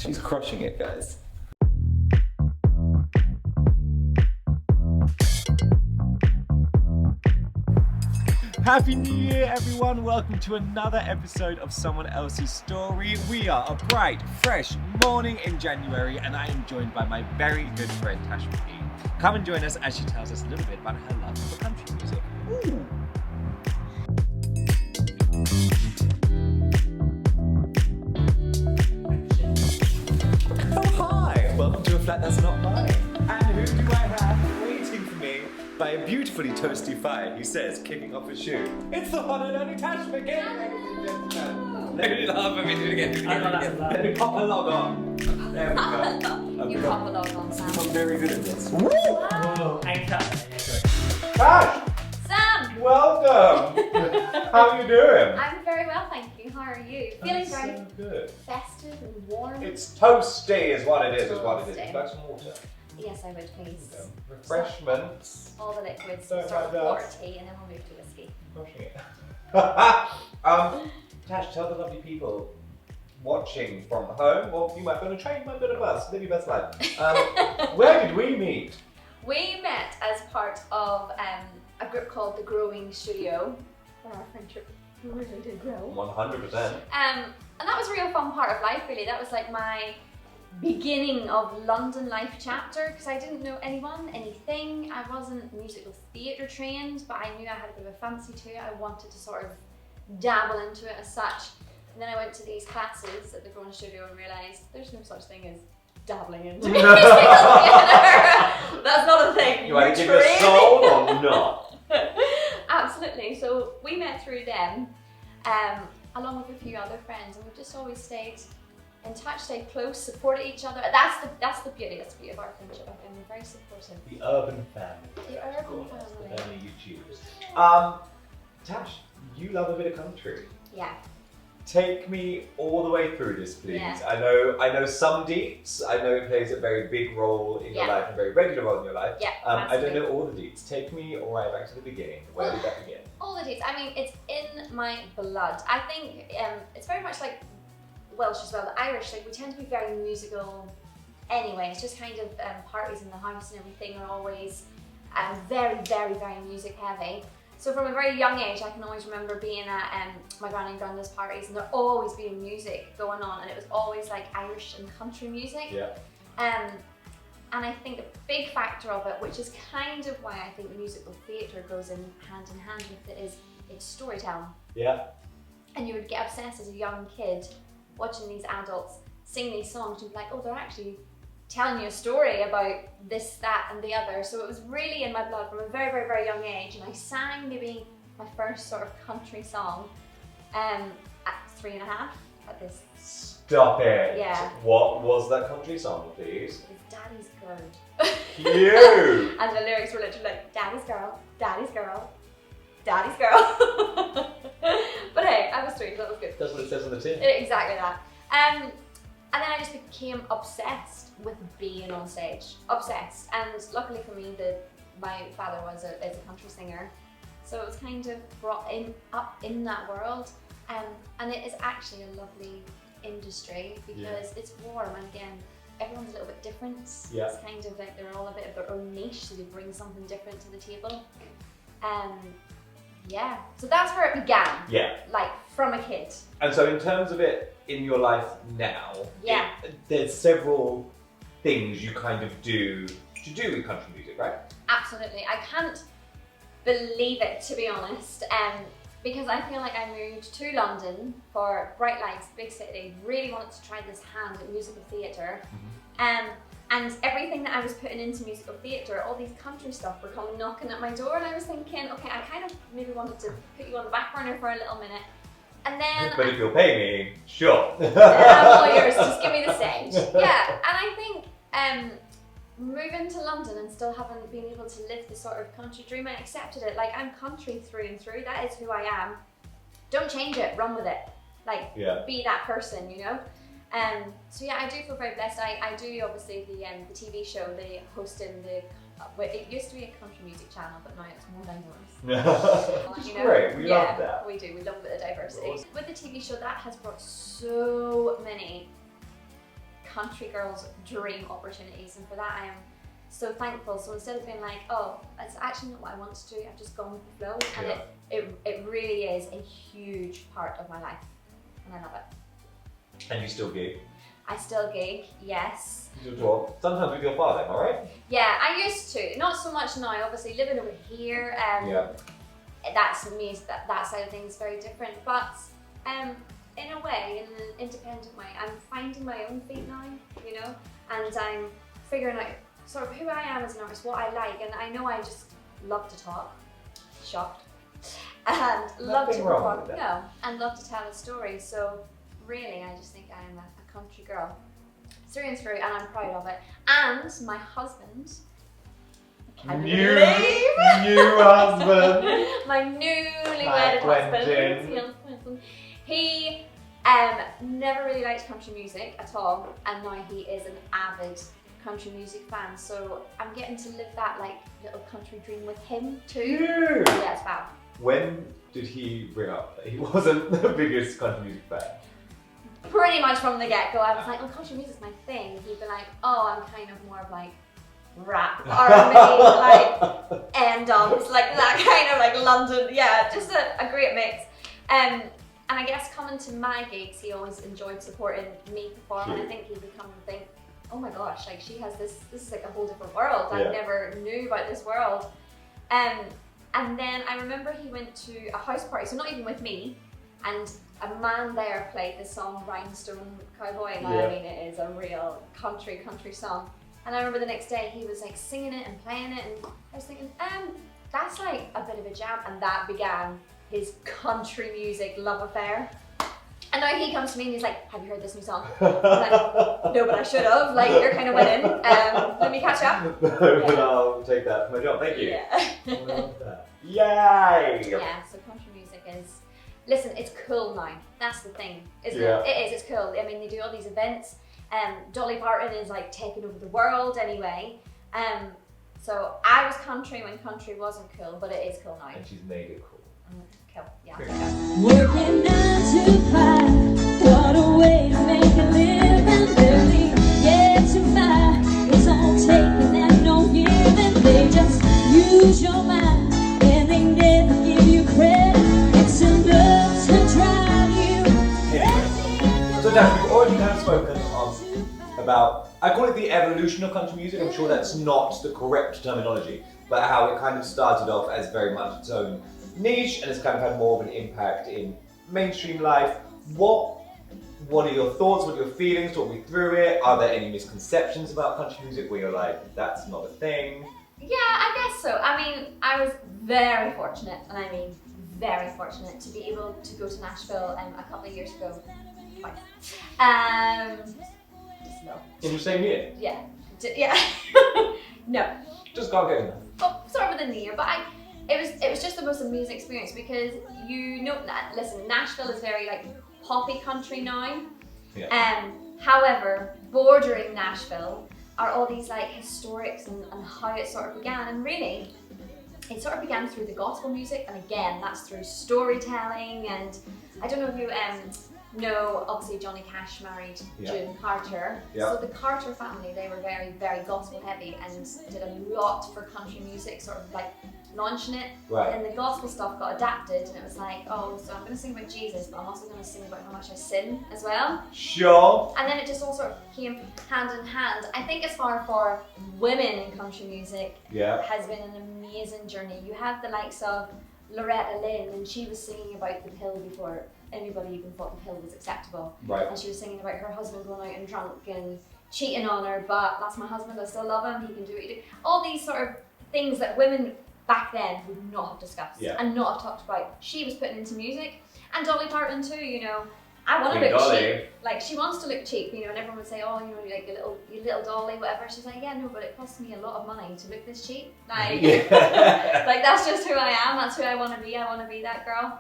She's crushing it, guys. Happy New Year, everyone. Welcome to another episode of Someone Else's Story. We are a bright, fresh morning in January, and I am joined by my very good friend, Natasha Magee. Come and join us as she tells us a little bit about her love for country music. Ooh. Oh, hi. Welcome to a flat that's not mine. And who do I have waiting for me by a beautifully toasty fire? He says, kicking off his shoe. It's the one and only Natasha Magee, ladies and gentlemen. Maybe laugh at me. Do it again. Let me pop a log on. There we go. You pop a log on, Sam. I'm very good at this. Wow. Whoa, anchor. Tash, Sam! welcome. How are you doing? I'm very well, thank you. How are you? Feeling very so good. festive and warm? It's toasty is what it is, Toasty. Would you like some water? Yes, I would, please. Refreshments. All the liquids, Don't start like with that. water, tea, and then we'll move to whiskey. Crushing it. Tash, tell the lovely people watching from home, well, you might be on a train, you might be on a bus, live your best life. Where did we meet? We met as part of a group called The Growing Studio, where our friendship really did grow. 100%. And that was a real fun part of life, really. That was like my beginning of London life chapter, because I didn't know anyone, anything. I wasn't musical theatre trained, but I knew I had a bit of a fancy to it. I wanted to sort of dabble into it as such. And then I went to these classes at the Growing Studio and realised there's no such thing as dabbling into musical theatre. That's not a thing. You either give your soul or not. Absolutely. So we met through them, along with a few other friends, and we've just always stayed in touch, stayed close, supported each other. That's the beauty of our friendship. I've been very supportive. The urban family. The urban The family. family you choose. Tash, you love a bit of country. Yeah. Take me all the way through this, please. Yeah. I know some deets. I know it plays a very big role in your Yeah. life, a very regular role in your life. Yeah, I don't massively. know all the deets. Take me all right back to the beginning. Where did that begin? All the dates. I mean, it's in my blood. I think it's very much like Welsh as well. The Irish, like we tend to be very musical anyway. It's just kind of parties in the house and everything are always very, very, very music heavy. So from a very young age, I can always remember being at my granny and granddad's parties, and there always being music going on, and it was always like Irish and country music. Yeah. And I think a big factor of it, which is kind of why I think musical theatre goes in hand with it, is it's storytelling. Yeah. And you would get obsessed as a young kid watching these adults sing these songs, and you'd be like, oh, they're actually telling you a story about this, that, and the other. So it was really in my blood from a very, very, very young age. And I sang maybe my first sort of country song at 3.5 at this. Stop it. Yeah. What was that country song, please? It was Daddy's Girl. Cute. And the lyrics were literally like, Daddy's girl, Daddy's girl, Daddy's girl. But hey, I was 3, so that was good. That's what it says on the tin. Exactly that. And then I just became obsessed with being on stage. Obsessed. And luckily for me, my father was a country singer. So it was kind of brought up in that world. And it is actually a lovely industry because it's warm, and again, everyone's a little bit different. Yeah. It's kind of like they're all a bit of their own niche, so they bring something different to the table. Yeah, so that's where it began. Yeah. Like from a kid. And so in terms of it in your life now, Yeah. there's several things you kind of do to do with country music, right? Absolutely. I can't believe it, to be honest, because I feel like I moved to London for bright lights, big city, really wanted to try this hand at musical theatre. And everything that I was putting into musical theatre, all these country stuff were coming knocking at my door, and I was thinking, okay, I kind of maybe wanted to put you on the back burner for a little minute. And then But if you'll pay me, sure. I'm all yours, just give me the stage. Yeah, and I think moving to London and still haven't been able to live the sort of country dream, I accepted it. Like, I'm country through and through, that is who I am. Don't change it, run with it. Like, be that person, you know? So yeah, I do feel very blessed. I do obviously the TV show, the hosting it used to be a country music channel, but now it's more diverse. Which is You know? great, we love that. We do, we love a bit of diversity. Awesome. With the TV show, that has brought so many country girl's dream opportunities, and for that I am so thankful. So instead of being like, oh, that's actually not what I want to do, I've just gone with the flow, and it really is a huge part of my life, and I love it. And you still gig? I still gig, yes. You talk sometimes with your father, am I right? Yeah, I used to. Not so much now, obviously living over here. That's me, that side of things is very different. But in a way, in an independent way, I'm finding my own feet now, you know, and I'm figuring out sort of who I am as an artist, what I like, and I know I just love to talk, shocked, and love to perform, and love to tell a story. So really, I just think I am a country girl, through and through, and I'm proud of it. And my husband, new husband, my newly wedded husband, he never really liked country music at all, and now he is an avid country music fan. So I'm getting to live that like little country dream with him too. Yeah, it's fab. When did he bring up that he wasn't the biggest country music fan? Pretty much from the get-go, I was like, oh, country music's my thing. He'd be like, oh, I'm kind of more of like rap, R&B, like N-dubs, like that kind of like London, yeah, just a great mix. And I guess coming to my gigs, he always enjoyed supporting me perform, and I think he would come and think, oh my gosh, like she has this is like a whole different world. I never knew about this world. And then I remember he went to a house party, so not even with me, and a man there played the song Rhinestone Cowboy, and I mean it is a real country song. And I remember the next day he was like singing it and playing it, and I was thinking, that's like a bit of a jam, and that began his country music love affair. And now he comes to me and he's like, have you heard this new song? I'm like, no, but I should have. Like, you're kind of winning. Let me catch up. But I'll take that for my job. Thank you. Yeah. I love that. Yay! Yeah, so country music is, listen, it's cool now. That's the thing, isn't it? It is, it's cool. I mean, they do all these events. Dolly Parton is like taking over the world anyway. So I was country when country wasn't cool, but it is cool now. And she's made it cool. Cool, yeah. Working 9 to 5, what a way to make a living. Barely get to buy, it's all taking and no giving. They just use your mind and they never give you credit. It's enough to drive you. Anyway. So Dash, we've already kind of spoken about, I call it the evolution of country music. I'm sure that's not the correct terminology, but how it kind of started off as very much its own niche and it's kind of had more of an impact in mainstream life. What are your thoughts? What are your feelings? Talk me through it. Are there any misconceptions about country music where you're like, that's not a thing? Yeah, I guess so. I mean, I was very fortunate, and I mean very fortunate to be able to go to Nashville a couple of years ago. Twice. Just no. In the same year? Yeah. Yeah. No. Just can't get enough. Well, sort of within the year, but it was just the most amazing experience because you know, listen, Nashville is very like poppy country now. Yeah. However, bordering Nashville are all these like historics and how it sort of began, and really it sort of began through the gospel music, and again that's through storytelling. And I don't know if you know, obviously Johnny Cash married June Carter. So the Carter family, they were very, very gospel heavy and did a lot for country music, sort of like launching it. Right. And the gospel stuff got adapted, and it was like, oh, so I'm going to sing about Jesus, but I'm also going to sing about how much I sin as well. Sure. And then it just all sort of came hand in hand. I think as far for women in country music, has been an amazing journey. You have the likes of Loretta Lynn, and she was singing about the pill before anybody even thought the pill was acceptable. Right. And she was singing about her husband going out and drunk and cheating on her, but that's my husband, I still love him, he can do what he do. All these sort of things that women back then would not have discussed and not have talked about. She was putting into music. And Dolly Parton too, you know. I want to look cheap. Like, she wants to look cheap, you know, and everyone would say, oh, you know, like your little dolly, whatever. She's like, yeah, no, but it costs me a lot of money to look this cheap. Like, like that's just who I am. That's who I want to be. I want to be that girl.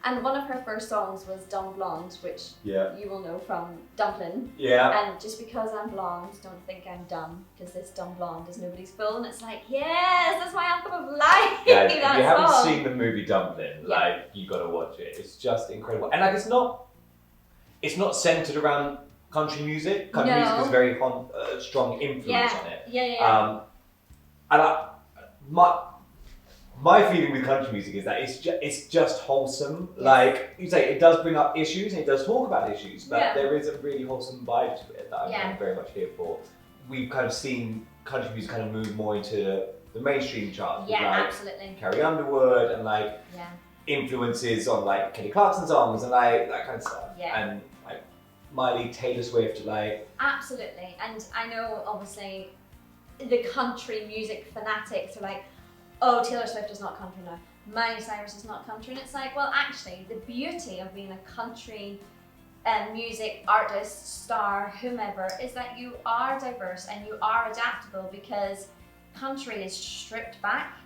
And one of her first songs was Dumb Blonde, which you will know from Dumpling. Yeah. And just because I'm blonde, don't think I'm dumb, because this dumb blonde is nobody's fool. And it's like, yes, that's my anthem of life. Guys, if you haven't seen the movie Dumpling, like, you got to watch it. It's just incredible. And like, it's not centered around country music. Country music has a very strong influence on it. Yeah. And my feeling with country music is that it's just wholesome. Yes. Like you say, it does bring up issues and it does talk about issues, but Yeah. there is a really wholesome vibe to it that I'm Yeah. very much here for. We've kind of seen country music kind of move more into the mainstream charts. With, Yeah, like, absolutely. Carrie Underwood and like Yeah. influences on like Kelly Clarkson songs and like that kind of stuff. Yeah. And like Miley, Taylor Swift, like Absolutely. And I know obviously the country music fanatics are like, oh, Taylor Swift is not country now. Miley Cyrus is not country. And it's like, well, actually, the beauty of being a country music artist, star, whomever, is that you are diverse and you are adaptable because country is stripped back,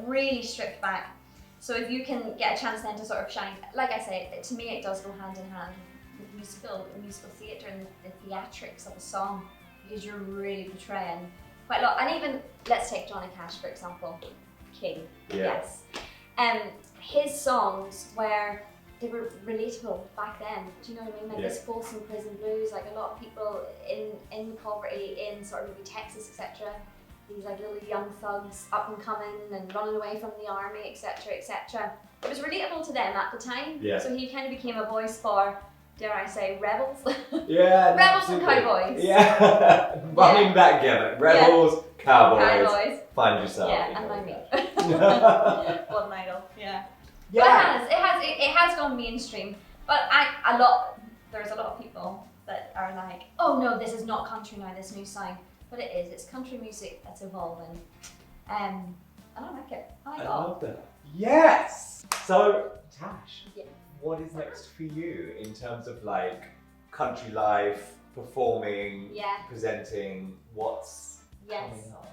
really stripped back. So if you can get a chance then to sort of shine, like I say, to me it does go hand in hand with musical theatre and the theatrics of a song, because you're really portraying quite a lot. And even, let's take Johnny Cash for example, King, yes. His songs they were relatable back then, do you know what I mean? Like this Folsom Prison Blues, like a lot of people in poverty, in sort of maybe Texas, etc. These like little young thugs up and coming and running away from the army, etc, etc. It was relatable to them at the time, so he kind of became a voice for, dare I say, rebels? Yeah, rebels and cowboys. Yeah, running that gamut. Rebels, cowboys, find yourself. Yeah, and my mate. One idol. Yeah. Yeah. But it has gone mainstream. But there's a lot of people that are like, oh no, this is not country now, this new sound. But it is. It's country music that's evolving. And I like it. I love that. Yes. So, Tash, Yeah. what is next for you in terms of like country life, performing, presenting? What's coming up?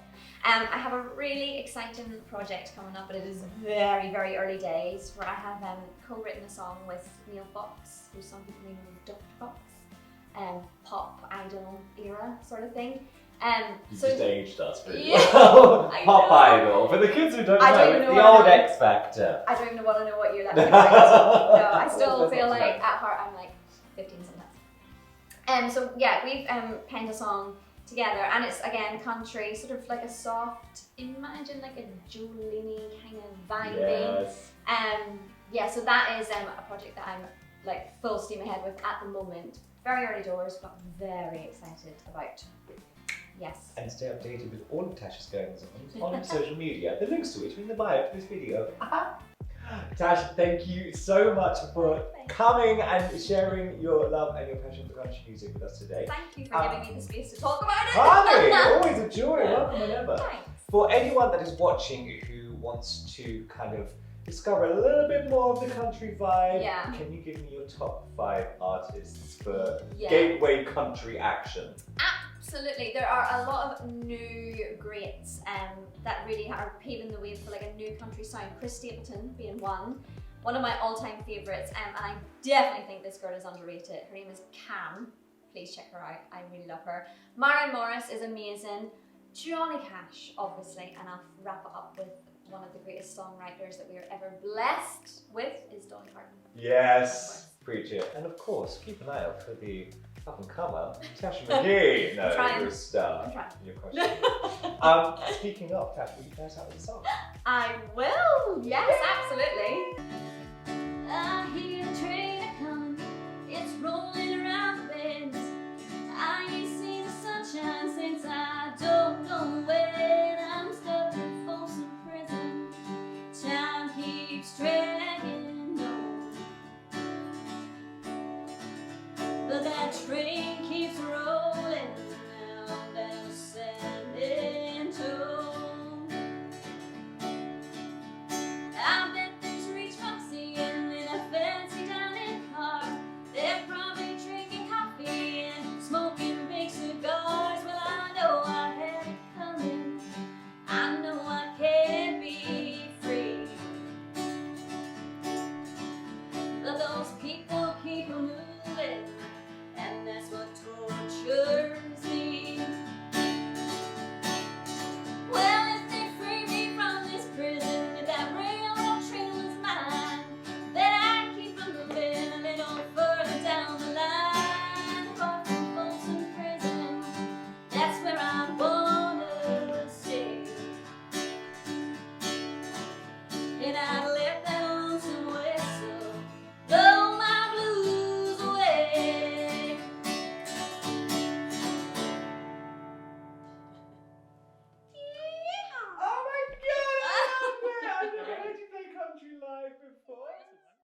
I have a really exciting project coming up, but it is very, very early days, where I have co-written a song with Neil Fox, who's some people know Dr. Fox, pop idol era sort of thing. You just aged us really Yeah, well. I Pop know. idol. For the kids who don't I know, don't it's know the what old I know. X Factor. I don't even want to know what you let me write. No, I still That's feel not like too at heart I'm like 15 sometimes. So yeah, we've penned a song together, and it's again country, sort of like a soft, imagine like a Jolene kind of vibing. Yes. So that is a project that I'm like full steam ahead with at the moment. Very early doors, but very excited about. Yes. And stay updated with all of Tash's goings on social media. The links to which are in the bio for this video. Tash, thank you so much for coming and sharing your love and your passion for country music with us today. Thank you for giving me the space to talk about it. Honey, always a joy. Welcome whenever. Thanks. For anyone that is watching who wants to kind of discover a little bit more of the country vibe, can you give me your top 5 artists for gateway country action? Absolutely, there are a lot of new greats that really are paving the way for like a new country sound. Chris Stapleton being one of my all-time favourites, and I definitely think this girl is underrated. Her name is Cam. Please check her out. I really love her. Maren Morris is amazing. Johnny Cash, obviously, and I'll wrap it up with one of the greatest songwriters that we are ever blessed with is Dolly Parton. Yes, preach it. And of course, keep an eye out for the up-and-comer, Natasha Magee. No, you're a star. You're crushing it. Speaking of, Tash, will you play us out with a song? I will, yes, absolutely.